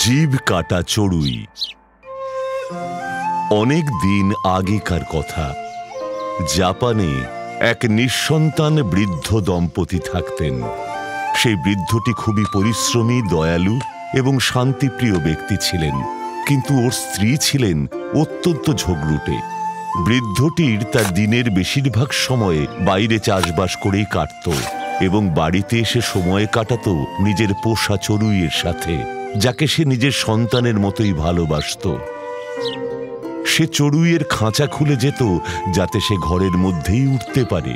জীব কাটা চড়ুই। অনেক দিন আগেকার কথা। জাপানে এক নিঃসন্তান বৃদ্ধ দম্পতি থাকতেন। সেই বৃদ্ধটি খুবই পরিশ্রমী, দয়ালু এবং শান্তিপ্রিয় ব্যক্তি ছিলেন, কিন্তু ওর স্ত্রী ছিলেন অত্যন্ত ঝগড়ুটে। বৃদ্ধটির তার দিনের বেশিরভাগ সময়ে বাইরে চাষবাস করেই কাটত এবং বাড়িতে এসে সময় কাটাত নিজের পোষা চড়ুইয়ের সাথে, যাকে সে নিজের সন্তানের মতোই ভালোবাসত। সে চড়ুইয়ের খাঁচা খুলে যেত যাতে সে ঘরের মধ্যেই উঠতে পারে।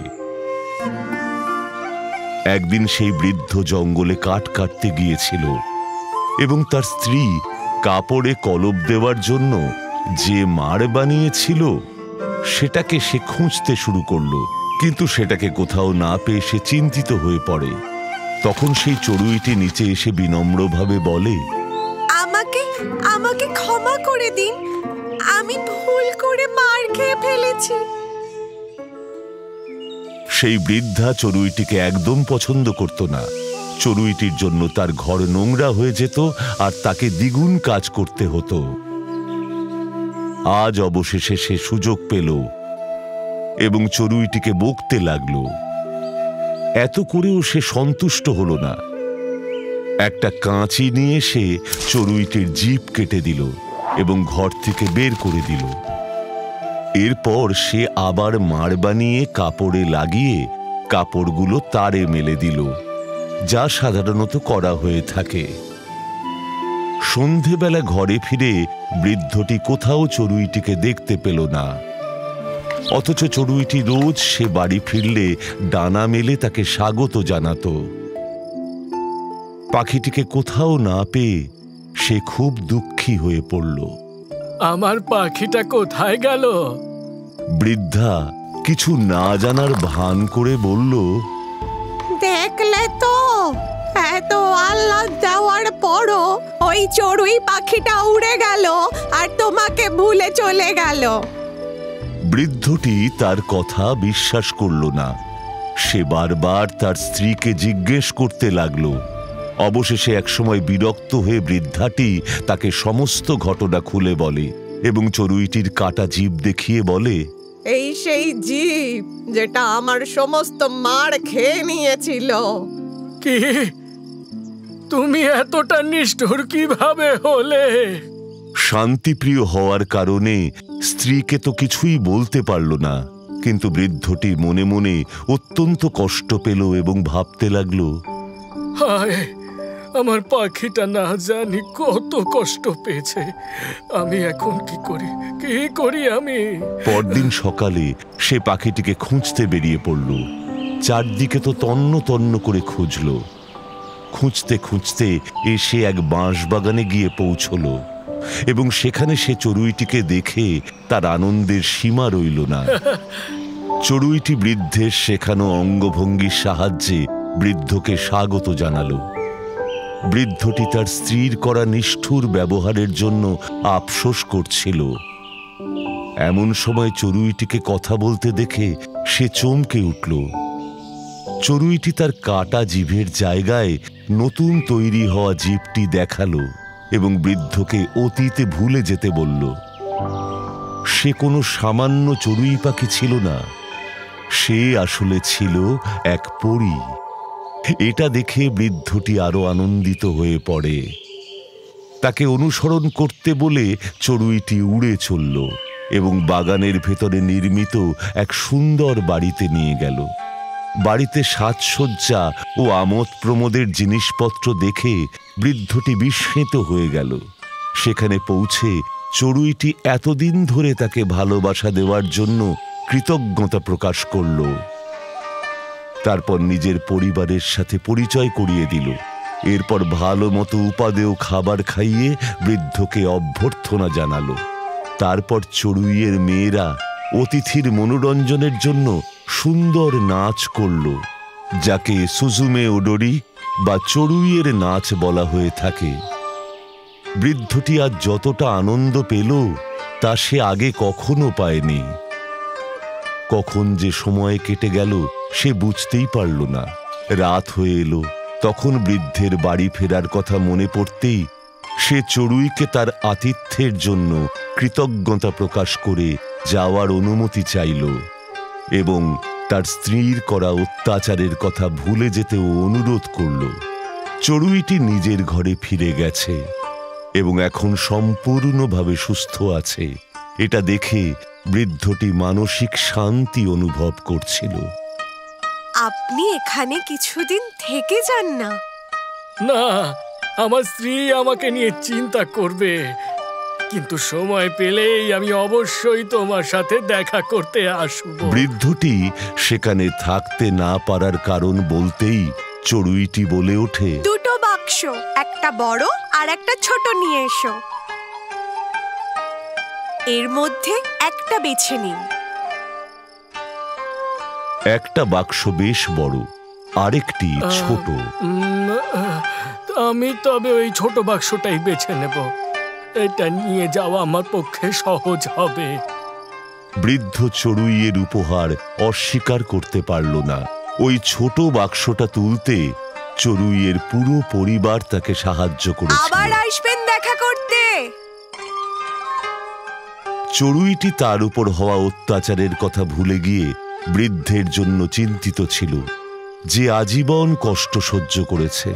একদিন সেই বৃদ্ধ জঙ্গলে কাঠ কাটতে গিয়েছিল এবং তার স্ত্রী কাপড়ে কলপ দেওয়ার জন্য যে মাড় বানিয়েছিল সেটাকে সে খুঁজতে শুরু করলো, কিন্তু সেটাকে কোথাও না পেয়ে সে চিন্তিত হয়ে পড়ে। তখন সেই চড়ুইটি নিচে এসে বিনম্রভাবে বলে, আমাকে ক্ষমা করে দিন, আমি ভুল করে মার খেয়ে ফেলেছি। সেই বৃদ্ধা চড়ুইটিকে একদম পছন্দ করত না। চড়ুইটির জন্য তার ঘর নোংরা হয়ে যেত আর তাকে দ্বিগুণ কাজ করতে হতো। আজ অবশেষে সে সুযোগ পেল এবং চড়ুইটিকে বকতে লাগলো। এত করেও সে সন্তুষ্ট হল না। একটা কাঁচি নিয়ে সে চড়ুইটির জিভ কেটে দিল এবং ঘর থেকে বের করে দিল। এরপর সে আবার মাড় বানিয়ে কাপড়ে লাগিয়ে কাপড়গুলো তারে মেলে দিল, যা সাধারণত করা হয়ে থাকে। সন্ধেবেলা ঘরে ফিরে বৃদ্ধটি কোথাও চড়ুইটিকে দেখতে পেল না, অথচ চড়ুইটি রোজ সে বাড়ি ফিরলে ডানা মেলে তাকে স্বাগত জানাত। পাখিটিকে কোথাও না পেয়ে সে খুব দুঃখী হয়ে পড়ল। আমার পাখিটা কোথায় গেল? বৃদ্ধা কিছু না জানার ভান করে বলল, দেখলে তো, এত আহ্লাদ দেওয়ার পরও ওই চড়ুই পাখিটা উড়ে গেল আর তোমাকে ভুলে চলে গেল। বৃদ্ধটি তার কথা বিশ্বাস করল না। সে বারবার তার স্ত্রীকে জিজ্ঞেস করতে লাগলো। অবশেষে একসময় বিরক্ত হয়ে বৃদ্ধাটি তাকে সমস্ত ঘটনা খুলে বলে এবং চড়ুইটির কাটা জিভ দেখিয়ে বলে, এই সেই জীব যেটা আমার সমস্ত মার খেয়ে নিয়েছিল। কি? তুমি এতটা নিষ্ঠুর কিভাবে হলে? শান্তিপ্রিয় হওয়ার কারণে স্ত্রীকে তো কিছুই বলতে পারল না, কিন্তু বৃদ্ধটি মনে মনে অত্যন্ত কষ্ট পেল এবং ভাবতে লাগলো, হায়, আমার পাখিটা না জানি কত কষ্ট পেয়েছে। আমি এখন কি করি আমি? পরদিন সকালে সে পাখিটিকে খুঁজতে বেরিয়ে পড়ল। চারদিকে তো তন্ন তন্ন করে খুঁজল। খুঁজতে খুঁজতে এসে এক বাঁশবাগানে গিয়ে পৌঁছল এবং সেখানে সে চড়ুইটিকে দেখে তার আনন্দের সীমা রইল না। চড়ুইটি বৃদ্ধের শেখানো অঙ্গভঙ্গির সাহায্যে বৃদ্ধকে স্বাগত জানালো। বৃদ্ধটি তার স্ত্রীর করা নিষ্ঠুর ব্যবহারের জন্য আফসোস করছিল। এমন সময় চড়ুইটিকে কথা বলতে দেখে সে চমকে উঠল। চড়ুইটি তার কাটা জিভের জায়গায় নতুন তৈরি হওয়া জিভটি দেখালো এবং বৃদ্ধকে অতীতে ভুলে যেতে বলল। সে কোনো সামান্য চড়ুই পাখি ছিল না, সে আসলে ছিল এক পরী। এটা দেখে বৃদ্ধটি আরো আনন্দিত হয়ে পড়ে। তাকে অনুসরণ করতে বলে চড়ুইটি উড়ে চলল এবং বাগানের ভেতরে নির্মিত এক সুন্দর বাড়িতে নিয়ে গেল। বাড়িতে সাজসজ্জা ও আমোদ প্রমোদের জিনিসপত্র দেখে বৃদ্ধটি বিস্মিত হয়ে গেল। সেখানে পৌঁছে চড়ুইটি এতদিন ধরে তাকে ভালোবাসা দেওয়ার জন্য কৃতজ্ঞতা প্রকাশ করল। তারপর নিজের পরিবারের সাথে পরিচয় করিয়ে দিল। এরপর ভালো মতো উপাদেয় খাবার খাইয়ে বৃদ্ধকে অভ্যর্থনা জানালো। তারপর চড়ুইয়ের মেয়েরা অতিথির মনোরঞ্জনের জন্য সুন্দর নাচ করল, যাকে সুজুমে ওডোরি বা চড়ুইয়ের নাচ বলা হয়ে থাকে। বৃদ্ধটি আজ যতটা আনন্দ পেল তা সে আগে কখনো পায়নি। কখন যে সময় কেটে গেল সে বুঝতেই পারল না। রাত হয়ে এলো। তখন বৃদ্ধের বাড়ি ফেরার কথা মনে পড়তেই সে চড়ুইকে তার আতিথ্যের জন্য কৃতজ্ঞতা প্রকাশ করে যাওয়ার অনুমতি চাইল এবং তার স্ত্রীর করা অত্যাচারের কথা ভুলে যেতেও অনুরোধ করল। চড়ুইটি নিজের ঘরে ফিরে গেছে এবং এখন সম্পূর্ণভাবে সুস্থ আছে। এটা দেখে বৃদ্ধটি মানসিক শান্তি অনুভব করছিল। আপনি এখানে কিছুদিন থেকে যান না? না, আমার স্ত্রী আমাকে নিয়ে চিন্তা করবে, কিন্তু সময় পেলেই আমি অবশ্যই তোমার সাথে দেখা করতে আসব। বৃদ্ধটি সেখানে থাকতে না পারার কারণ বলতেই চড়ুইটি বলে ওঠে, দুটো বাক্স, একটা বড় আর একটা ছোট নিয়ে এসো। এর মধ্যে একটা বেছে নিন। একটা বাক্স বেশ বড়, আরেকটি ছোট। আমি তবে ওই ছোট বাক্সটাই বেছে নেব, এটা নিয়ে যাওয়া আমার পক্ষে সহজ হবে। বৃদ্ধ চড়ুইয়ের উপহার অস্বীকার করতে পারল না। ওই ছোট বাক্সটা তুলতে চড়ুইয়ের পুরো পরিবার তাকে সাহায্য করেছিল। আবার আসবেন দেখা করতে। চড়ুইটি তার উপর হওয়া অত্যাচারের কথা ভুলে গিয়ে বৃদ্ধের জন্য চিন্তিত ছিল, যে আজীবন কষ্ট সহ্য করেছে।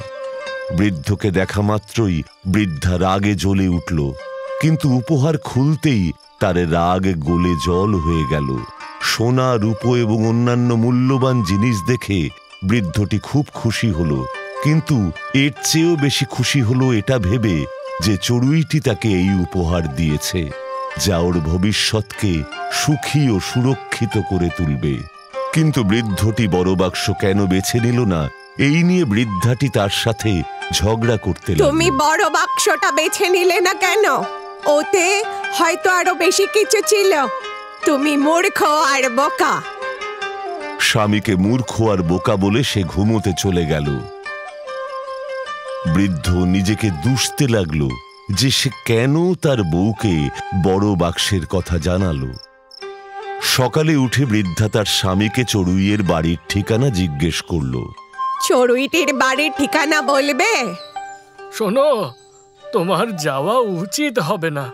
বৃদ্ধকে দেখা মাত্রই বৃদ্ধা রাগে জ্বলে উঠল, কিন্তু উপহার খুলতেই তার রাগ গলে জল হয়ে গেল। সোনা, রূপো এবং অন্যান্য মূল্যবান জিনিস দেখে বৃদ্ধটি খুব খুশি হলো, কিন্তু এর চেয়েও বেশি খুশি হলো এটা ভেবে যে চড়ুইটি তাকে এই উপহার দিয়েছে, যা ওর ভবিষ্যৎকে সুখী ও সুরক্ষিত করে তুলবে। কিন্তু বৃদ্ধটি বড় বাক্স কেন বেছে নিল না, এই নিয়ে বৃদ্ধাটি তার সাথে ঝগড়া করতে লাগল। তুমি বড় বাক্সটা বেছে নিলে না কেন? ওতে হয়তো আরো বেশি কিছু ছিল। তুমি মূর্খ আর বোকা। স্বামীকে মূর্খ আর বোকা বলে সে ঘুমোতে চলে গেল। বৃদ্ধ নিজেকে দুষতে লাগলো যে সে কেন তার বউকে বড় বাক্সের কথা জানালো। সকালে উঠে বৃদ্ধা তার স্বামীকে চড়ুইয়ের বাড়ির ঠিকানা জিজ্ঞেস করল। চড়ুইটির বাড়ির ঠিকানা বলবে? শোনো, তোমার যাওয়া উচিত হবে না।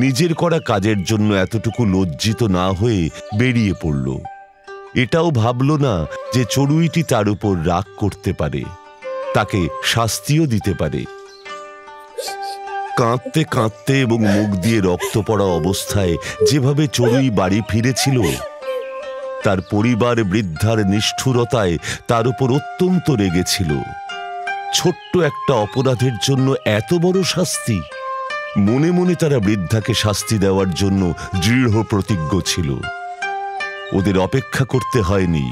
নিজের করা কাজের জন্য এতটুকু লজ্জিত না হয়ে বেরিয়ে পড়ল। এটাও ভাবল না যে চড়ুইটি তার উপর রাগ করতে পারে, তাকে শাস্তিও দিতে পারে। কাঁদতে কাঁদতে এবং মুখ দিয়ে রক্ত পড়া অবস্থায় যেভাবে চড়ুই বাড়ি ফিরেছিল, তার পরিবার বৃদ্ধার নিষ্ঠুরতায় তার উপর অত্যন্ত রেগেছিল। ছোট্ট একটা অপরাধের জন্য এত বড় শাস্তি! মনে মনে তারা বৃদ্ধাকে শাস্তি দেওয়ার জন্য দৃঢ় প্রতিজ্ঞ ছিল। ওদের অপেক্ষা করতে হয়নি।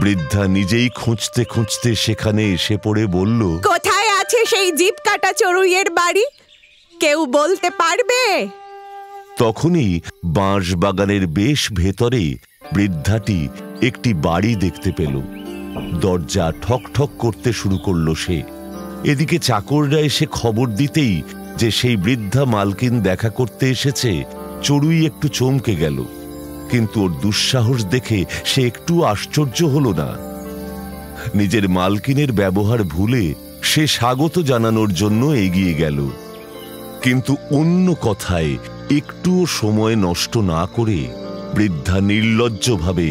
বৃদ্ধা নিজেই খুঁজতে খুঁজতে সেখানে এসে পড়ে বলল, কোথায় আছে সেই জিভ কাটা চড়ুইয়ের বাড়ি? কেউ বলতে পারবে? তখনই বাঁশ বাগানের বেশ ভেতরে বৃদ্ধাটি একটি বাড়ি দেখতে পেল। দরজা ঠক ঠক করতে শুরু করলো সে। এদিকে চাকররা এসে খবর দিতেই যে সেই বৃদ্ধা মালকিন দেখা করতে এসেছে, চড়ুই একটু চমকে গেল, কিন্তু ওর দুঃসাহস দেখে সে একটু আশ্চর্য হলো না। নিজের মালকিনের ব্যবহার ভুলে সে স্বাগত জানানোর জন্য এগিয়ে গেল, কিন্তু অন্য কথায় একটুও সময় নষ্ট না করে বৃদ্ধা নির্লজ্জভাবে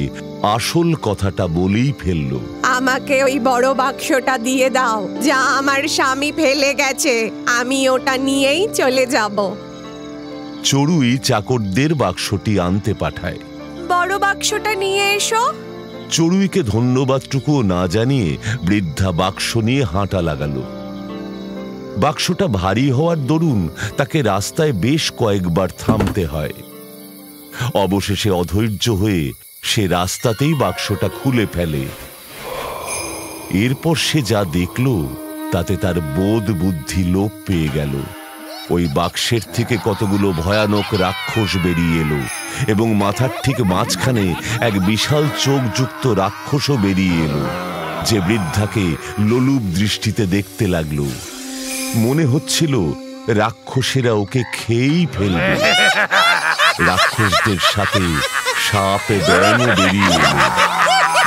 আসল কথাটা বলেই ফেলল। আমাকে ওই বড় বাক্সটা দিয়ে দাও, যা আমার স্বামী ফেলে গেছে। আমি ওটা নিয়েই চলে যাব। চড়ুই চাকরদের বাক্সটি আনতে পাঠায়। বড় বাক্সটা নিয়ে এসো। চড়ুইকে ধন্যবাদটুকুও না জানিয়ে বৃদ্ধা বাক্স নিয়ে হাঁটা লাগালো। বাক্সটা ভারী হওয়ার দরুন তাকে রাস্তায় বেশ কয়েকবার থামতে হয়। অবশেষে অধৈর্য হয়ে সে রাস্তাতেই বাক্সটা খুলে ফেলে। এরপর সে যা দেখল তাতে তার বোধ বুদ্ধি লোপ পেয়ে গেল। ওই বাক্সের থেকে কতগুলো ভয়ানক রাক্ষস বেরিয়ে এলো এবং মাথার ঠিক মাঝখানে এক বিশাল চোখযুক্ত রাক্ষসও বেরিয়ে এলো, যে বৃদ্ধাকে লোলুপ দৃষ্টিতে দেখতে লাগলো। মনে হচ্ছিল রাক্ষসেরা ওকে খেয়েই ফেলবে। রাক্ষসদের সাথে সাপে ব্যাঙও বেরিয়ে এলো।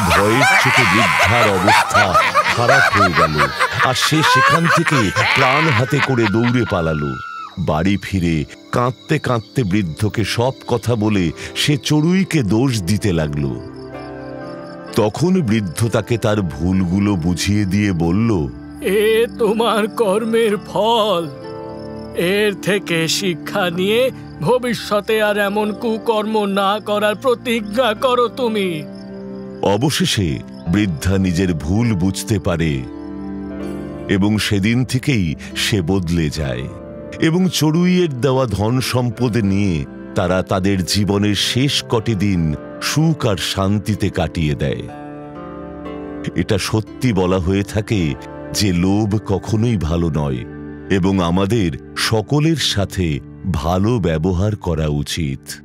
ভয়ের চোটে বৃদ্ধার অবস্থা খারাপ হয়ে গেল আর সে সেখান থেকে প্রাণ হাতে করে দৌড়ে পালালো। বাড়ি ফিরে কাঁদতে কাঁদতে বৃদ্ধকে সব কথা বলে সে চড়ুইকে দোষ দিতে লাগলো। তখন বৃদ্ধ তাকে তার ভুলগুলো বুঝিয়ে দিয়ে বলল, এ তোমার কর্মের ফল। এর থেকে শিক্ষা নিয়ে ভবিষ্যতে আর এমন কুকর্ম না করার প্রতিজ্ঞা করো তুমি। অবশেষে বৃদ্ধা নিজের ভুল বুঝতে পারে এবং সেদিন থেকেই সে বদলে যায় এবং চড়ুইয়ের দেওয়া ধন সম্পদ নিয়ে তারা তাদের জীবনের শেষ কটি দিন সুখ আর শান্তিতে কাটিয়ে দেয়। এটা সত্যি বলা হয়ে থাকে যে লোভ কখনোই ভালো নয় এবং আমাদের সকলের সাথে ভালো ব্যবহার করা উচিত।